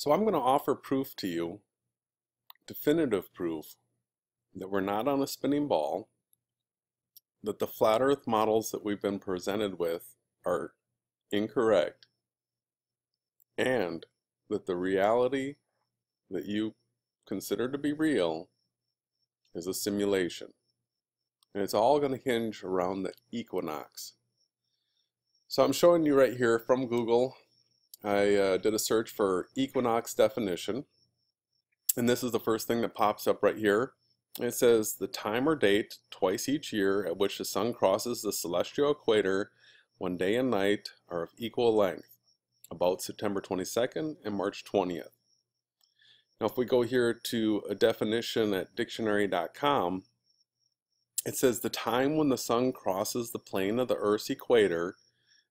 So I'm going to offer proof to you, definitive proof, that we're not on a spinning ball, that the flat earth models that we've been presented with are incorrect, and that the reality that you consider to be real is a simulation. And it's all going to hinge around the equinox. So I'm showing you right here from Google. I did a search for equinox definition, and this is the first thing that pops up right here. It says the time or date twice each year at which the sun crosses the celestial equator when day and night are of equal length, about September 22nd and March 20th. Now if we go here to a definition at dictionary.com, it says the time when the sun crosses the plane of the Earth's equator,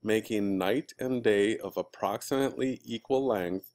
making night and day of approximately equal length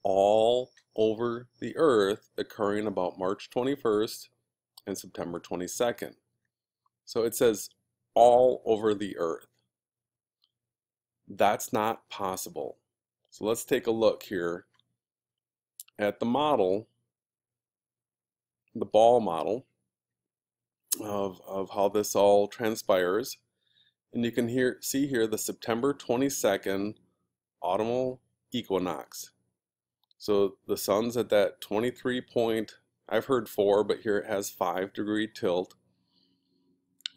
all over the Earth, occurring about March 21st and September 22nd. So it says all over the Earth. That's not possible. So let's take a look here at the model, the ball model of how this all transpires. And you can see here the September 22nd autumnal equinox. So the sun's at that 23 point, I've heard 4, but here it has 5-degree tilt.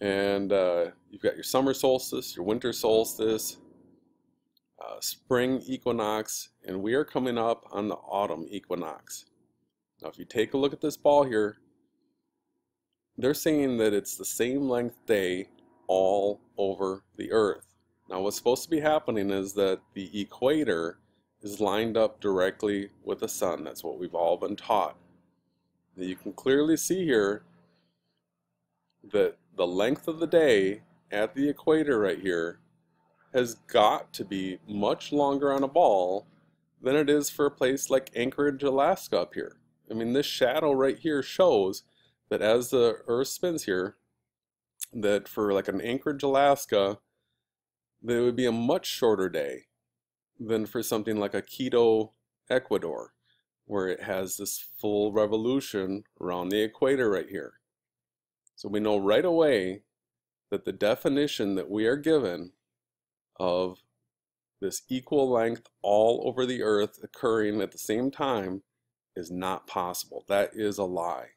And you've got your summer solstice, your winter solstice, spring equinox, and we are coming up on the autumn equinox. Now if you take a look at this ball here, they're saying that it's the same length day all over the Earth. Now what's supposed to be happening is that the equator is lined up directly with the sun. That's what we've all been taught. Now you can clearly see here that the length of the day at the equator right here has got to be much longer on a ball than it is for a place like Anchorage, Alaska up here. I mean, this shadow right here shows that as the Earth spins here, that for like an Anchorage, Alaska, that it would be a much shorter day than for something like a Quito, Ecuador, where it has this full revolution around the equator right here. So we know right away that the definition that we are given of this equal length all over the Earth occurring at the same time is not possible. That is a lie.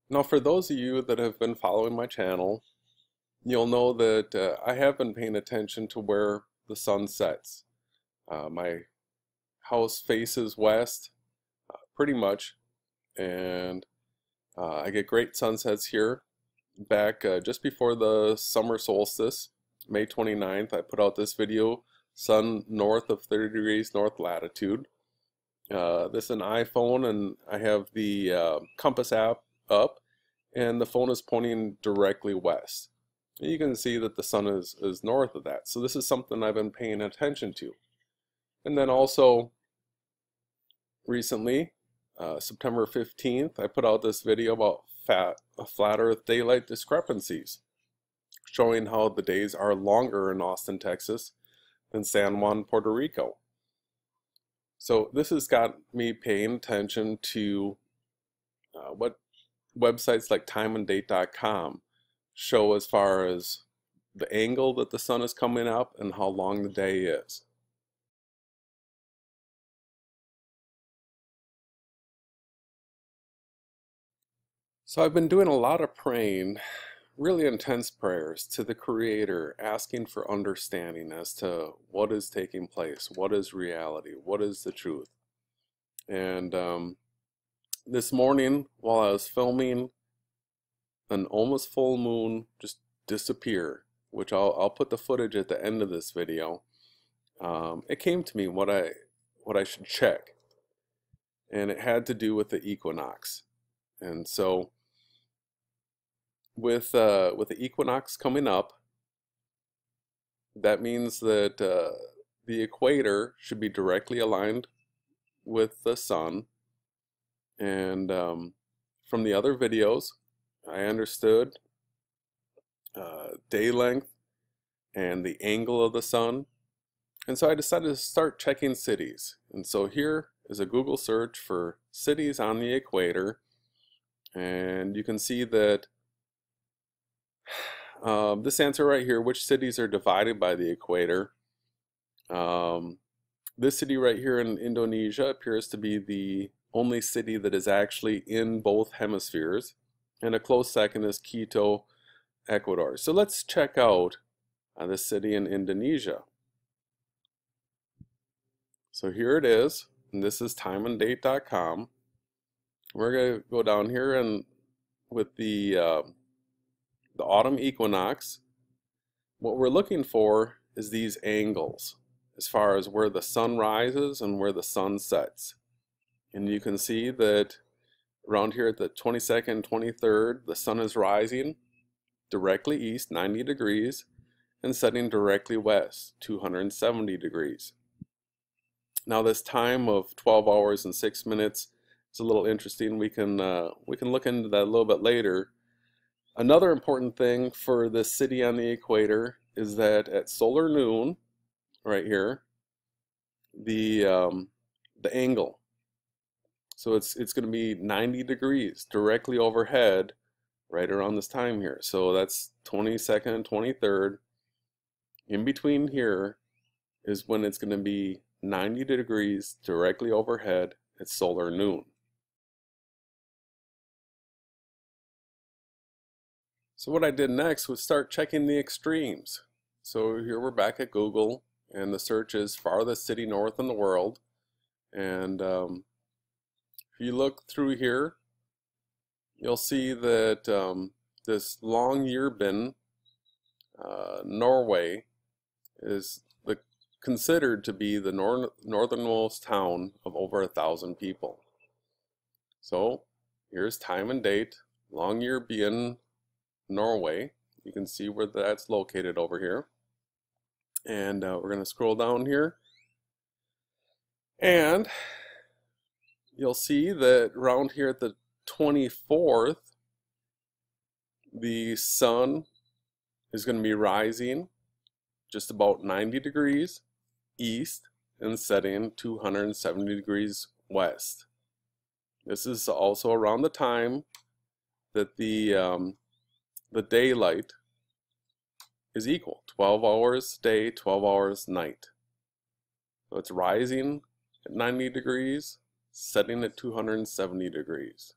Now for those of you that have been following my channel, you'll know that I have been paying attention to where the sun sets. My house faces west pretty much, and I get great sunsets here. Back just before the summer solstice, May 29th, I put out this video, sun north of 30 degrees north latitude. This is an iPhone, and I have the compass app up, and the phone is pointing directly west. And you can see that the sun is north of that. So this is something I've been paying attention to. And then also recently, September 15th, I put out this video about flat earth daylight discrepancies, showing how the days are longer in Austin, Texas than San Juan, Puerto Rico. So this has got me paying attention to what websites like timeanddate.com show as far as the angle that the sun is coming up and how long the day is. So I've been doing a lot of praying, really intense prayers to the Creator, asking for understanding as to what is taking place, what is reality, what is the truth. And this morning, while I was filming an almost full moon just disappear, which I'll put the footage at the end of this video, it came to me what I should check, and it had to do with the equinox. And so with the equinox coming up, that means that the equator should be directly aligned with the sun. And from the other videos, I understood day length and the angle of the sun. And so I decided to start checking cities. And so here is a Google search for cities on the equator. And you can see that this answer right here, which cities are divided by the equator. This city right here in Indonesia appears to be the only city that is actually in both hemispheres. And a close second is Quito, Ecuador. So let's check out this city in Indonesia. So here it is, and this is timeanddate.com. We're going to go down here and with the autumn equinox, what we're looking for is these angles as far as where the sun rises and where the sun sets. And you can see that around here at the 22nd, 23rd, the sun is rising directly east, 90 degrees, and setting directly west, 270 degrees. Now this time of 12 hours and 6 minutes is a little interesting. We can look into that a little bit later. Another important thing for this city on the equator is that at solar noon, right here, the angle. So it's going to be 90 degrees directly overhead right around this time here. So that's 22nd, 23rd. In between here is when it's going to be 90 degrees directly overhead at solar noon. So what I did next was start checking the extremes. So here we're back at Google, and the search is farthest city north in the world. And if you look through here, you'll see that this Longyearbyen, Norway, is considered to be the northernmost town of over 1,000 people. So here's time and date, Longyearbyen, Norway. You can see where that's located over here. And we're going to scroll down here. And you'll see that around here at the 24th, the sun is going to be rising just about 90 degrees east and setting 270 degrees west. This is also around the time that the daylight is equal, 12 hours day, 12 hours night. So it's rising at 90 degrees, setting at 270 degrees.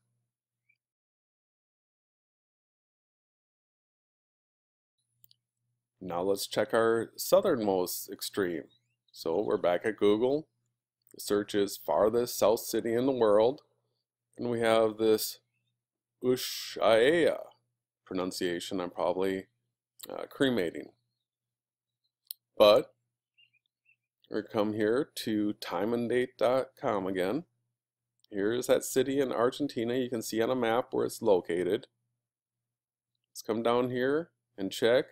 Now let's check our southernmost extreme. So we're back at Google. The search is farthest south city in the world. And we have this Ushuaia pronunciation. I'm probably cremating. But we come here to timeanddate.com again. Here's that city in Argentina. You can see on a map where it's located. Let's come down here and check.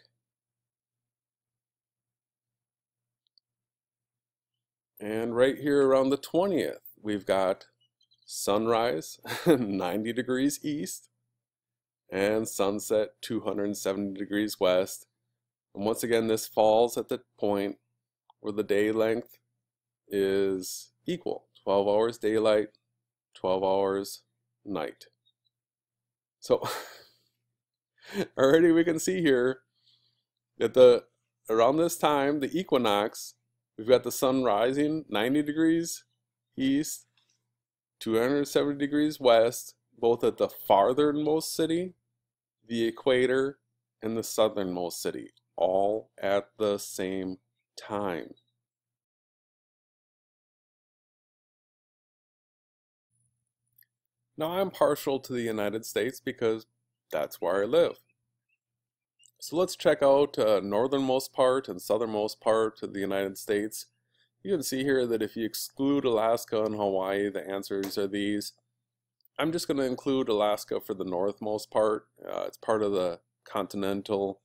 And right here around the 20th, we've got sunrise 90 degrees east and sunset 270 degrees west. And once again, this falls at the point where the day length is equal. 12 hours daylight, 12 hours night. So already we can see here that around this time, the equinox, we've got the sun rising 90 degrees east, 270 degrees west, both at the farthernmost city, the equator, and the southernmost city, all at the same time. Now I'm partial to the United States because that's where I live. So let's check out northernmost part and southernmost part of the United States. You can see here that if you exclude Alaska and Hawaii, the answers are these. I'm just going to include Alaska for the northmost part. It's part of the continental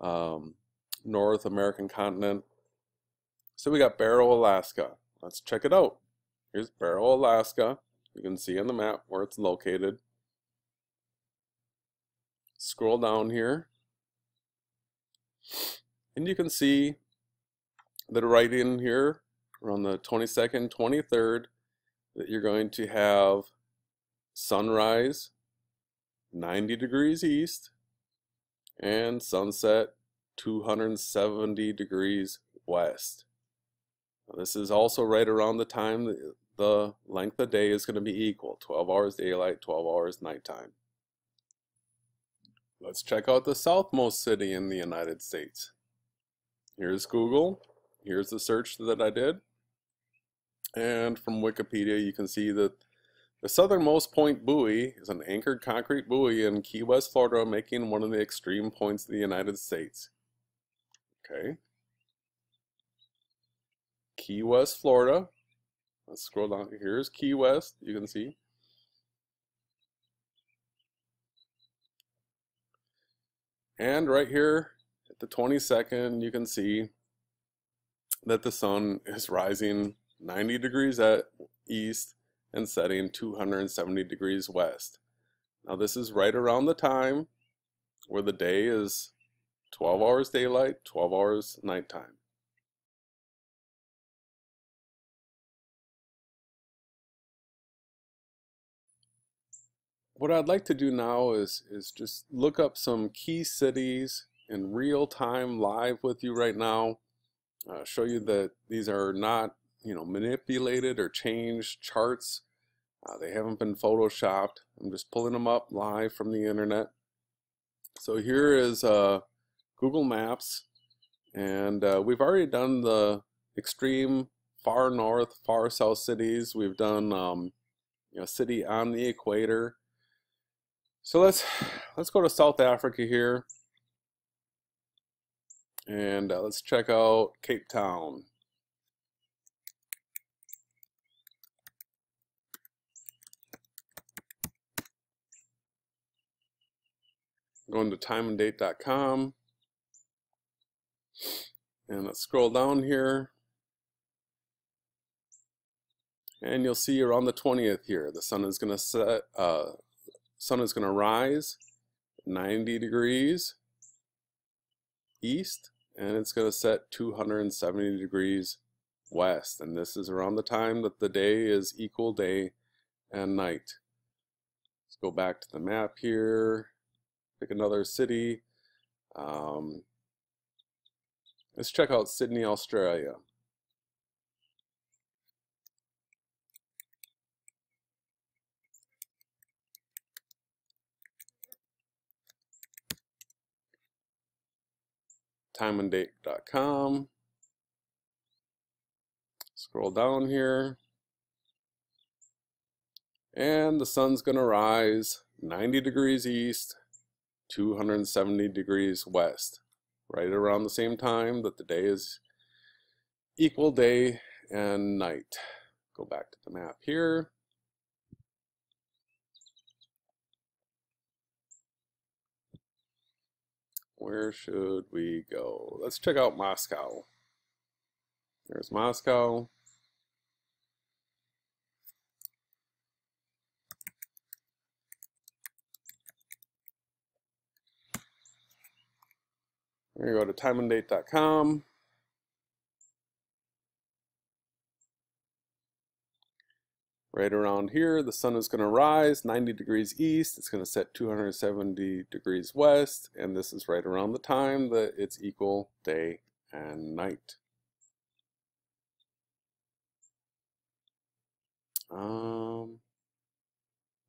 North American continent. So we got Barrow, Alaska. Let's check it out. Here's Barrow, Alaska. You can see on the map where it's located. Scroll down here. And you can see that right in here around the 22nd, 23rd, that you're going to have sunrise 90 degrees east and sunset 270 degrees west. Now, this is also right around the time that the length of day is going to be equal, 12 hours daylight, 12 hours nighttime. Let's check out the southmost city in the United States. Here's Google. Here's the search that I did. And from Wikipedia, you can see that the southernmost point buoy is an anchored concrete buoy in Key West, Florida, making one of the extreme points of the United States. Okay. Key West, Florida. Let's scroll down. Here's Key West, you can see. And right here at the 22nd, you can see that the sun is rising 90 degrees at east and setting 270 degrees west. Now this is right around the time where the day is 12 hours daylight, 12 hours nighttime. What I'd like to do now is just look up some key cities in real time live with you right now. Show you that these are not, manipulated or changed charts. They haven't been photoshopped. I'm just pulling them up live from the internet. So here is Google Maps, and we've already done the extreme far north, far south cities. We've done city on the equator. So let's go to South Africa here, and let's check out Cape Town. Going to timeanddate.com, and let's scroll down here, and you'll see around the 20th here, the sun is going to rise 90 degrees east, and it's going to set 270 degrees west, and this is around the time that the day is equal day and night. Let's go back to the map here, pick another city. Let's check out Sydney, Australia. Timeanddate.com. Scroll down here, and the sun's going to rise 90 degrees east, 270 degrees west, right around the same time that the day is equal day and night. Go back to the map here. Where should we go? Let's check out Moscow. There's Moscow. We're going to go to timeanddate.com. Right around here, the sun is going to rise 90 degrees east. It's going to set 270 degrees west, and this is right around the time that it's equal day and night.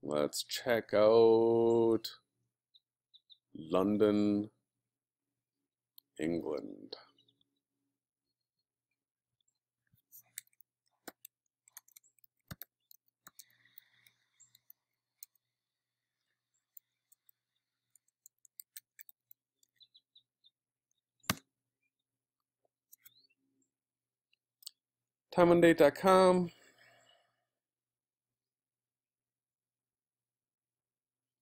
Let's check out London, England. Timeanddate.com.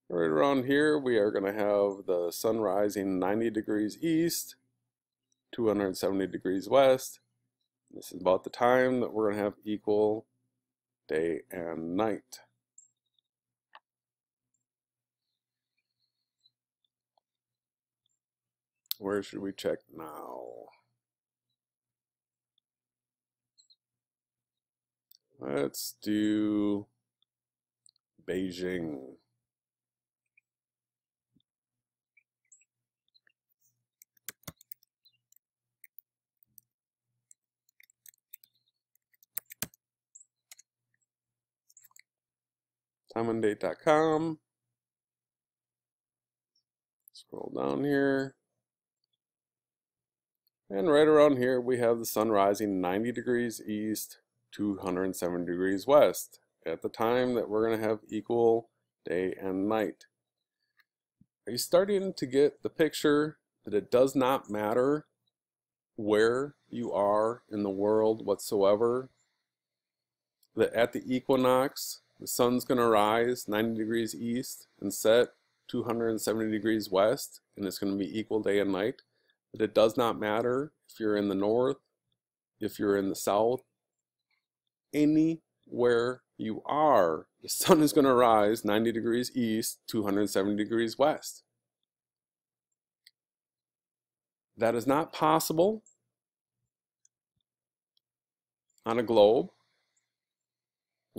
Right around here, we are going to have the sun rising 90 degrees east, 270 degrees west. This is about the time that we're going to have equal day and night. Where should we check now? Let's do Beijing. Timeanddate.com. Scroll down here. And right around here we have the sun rising 90 degrees east, 207 degrees west at the time that we're going to have equal day and night. Are you starting to get the picture that it does not matter where you are in the world whatsoever? That at the equinox, the sun's going to rise 90 degrees east and set 270 degrees west, and it's going to be equal day and night. That it does not matter if you're in the north, if you're in the south, anywhere you are, the sun is going to rise 90 degrees east, 270 degrees west. That is not possible on a globe.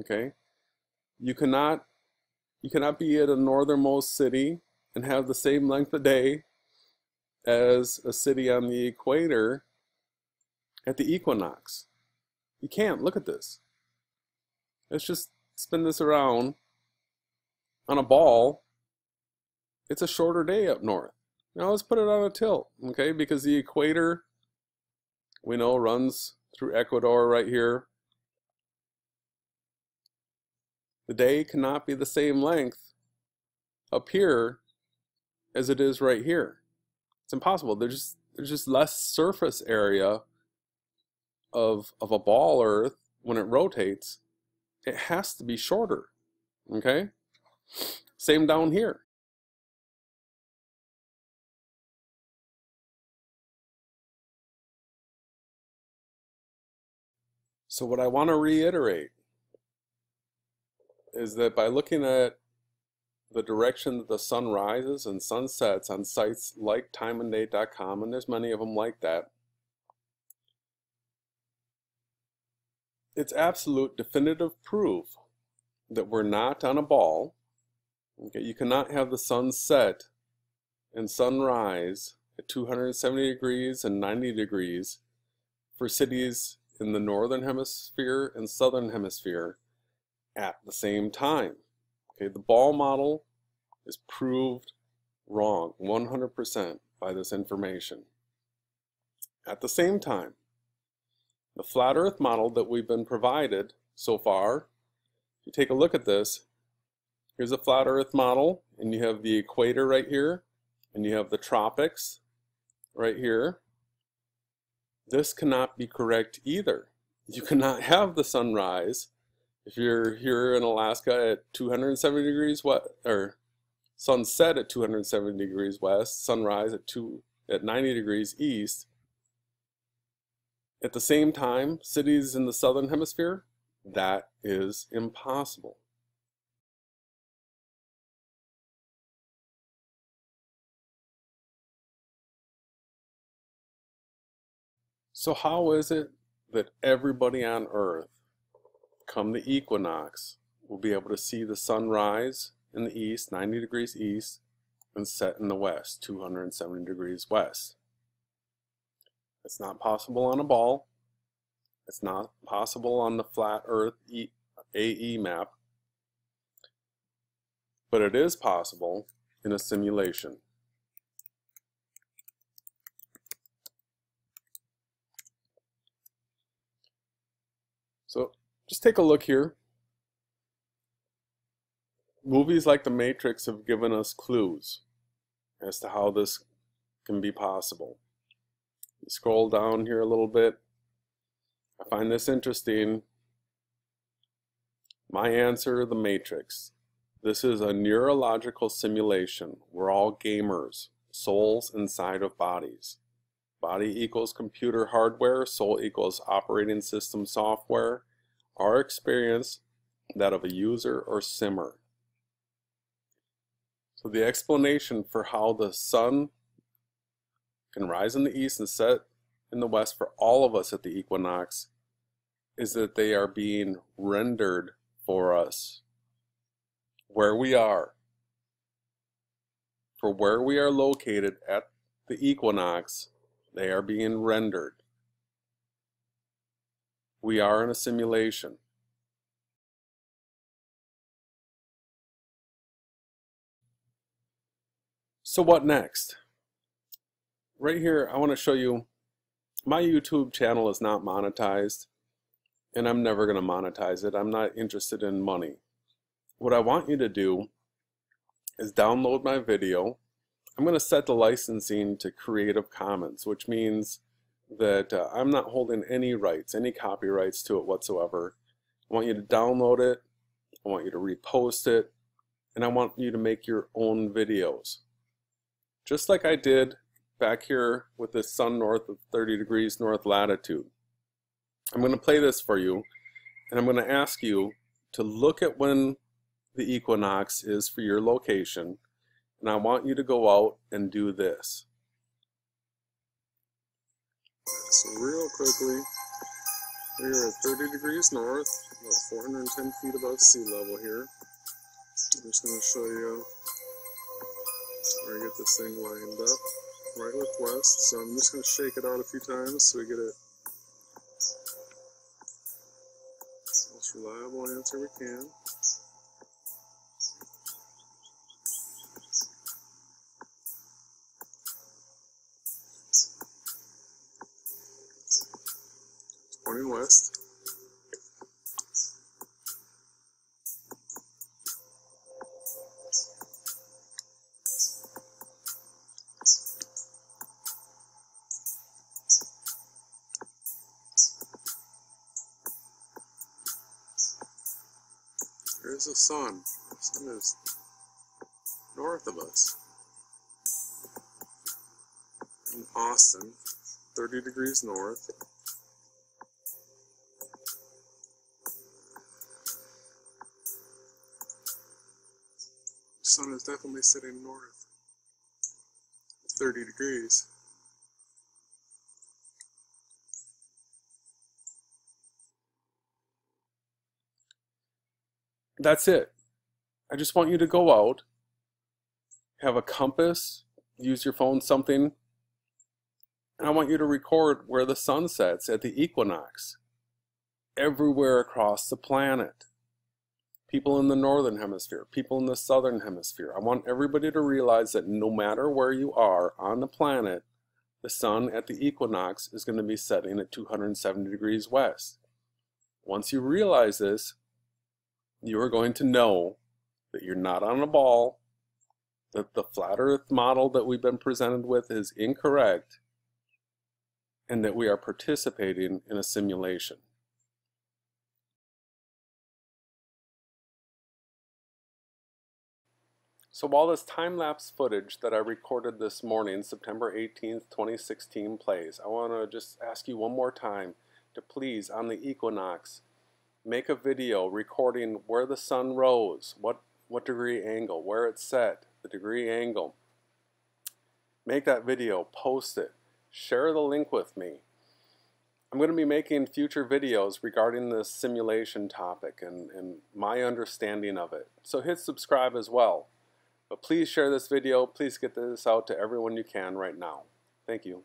Okay? You cannot be at a northernmost city and have the same length of day as a city on the equator at the equinox. You can't. Look at this. Let's just spin this around on a ball. It's a shorter day up north. Now let's put it on a tilt, okay? Because the equator, we know, runs through Ecuador right here. The day cannot be the same length up here as it is right here. It's impossible. There's just less surface area of a ball Earth when it rotates. It has to be shorter, okay? Same down here. So what I want to reiterate is that by looking at the direction that the sun rises and sun sets on sites like timeanddate.com, and there's many of them like that, it's absolute definitive proof that we're not on a ball. Okay, you cannot have the sun set and sun rise at 270 degrees and 90 degrees for cities in the northern hemisphere and southern hemisphere at the same time. Okay, the ball model is proved wrong 100% by this information. At the same time, the flat earth model that we've been provided so far, if you take a look at this, here's a flat earth model, and you have the equator right here, and you have the tropics right here. This cannot be correct either. You cannot have the sunrise if you're here in Alaska at 270 degrees west, or sunset at 270 degrees west, sunrise at 90 degrees east. At the same time, cities in the southern hemisphere, that is impossible. So how is it that everybody on Earth, come the equinox, will be able to see the sun rise in the east, 90 degrees east, and set in the west, 270 degrees west? It's not possible on a ball. It's not possible on the flat Earth AE map. But it is possible in a simulation. So just take a look here. Movies like The Matrix have given us clues as to how this can be possible. You scroll down here a little bit. I find this interesting. My answer, The Matrix. This is a neurological simulation. We're all gamers, souls inside of bodies. Body equals computer hardware, soul equals operating system software. Our experience, that of a user or simmer. So the explanation for how the sun can rise in the east and set in the west for all of us at the equinox is that they are being rendered for us where we are. For where we are located at the equinox, they are being rendered. We are in a simulation. So what next? Right here, I want to show you my YouTube channel is not monetized, and I'm never going to monetize it. I'm not interested in money. What I want you to do is download my video. I'm going to set the licensing to Creative Commons, which means that I'm not holding any rights, any copyrights to it whatsoever. I want you to download it, I want you to repost it, and I want you to make your own videos. Just like I did back here with the sun north of 30 degrees north latitude. I'm going to play this for you, and I'm going to ask you to look at when the equinox is for your location, and I want you to go out and do this. So real quickly, we're at 30 degrees north, about 410 feet above sea level here. I'm just going to show you where I get this thing lined up. Right with west, so I'm just going to shake it out a few times so we get it most reliable answer we can. It's pointing west. There's the sun. The sun is north of us. In Austin, 30 degrees north. The sun is definitely sitting north. It's 30 degrees. That's it. I just want you to go out, have a compass, use your phone, something, and I want you to record where the sun sets at the equinox, everywhere across the planet. People in the northern hemisphere, people in the southern hemisphere. I want everybody to realize that no matter where you are on the planet, the sun at the equinox is going to be setting at 270 degrees west. Once you realize this, you are going to know that you're not on a ball, that the flat earth model that we've been presented with is incorrect, and that we are participating in a simulation. So while this time-lapse footage that I recorded this morning, September 18th, 2016 plays, I want to just ask you one more time to please, on the equinox, make a video recording where the sun rose, what degree angle, where it's set, the degree angle. Make that video, post it, share the link with me. I'm going to be making future videos regarding this simulation topic and my understanding of it. So hit subscribe as well. But please share this video, please get this out to everyone you can right now. Thank you.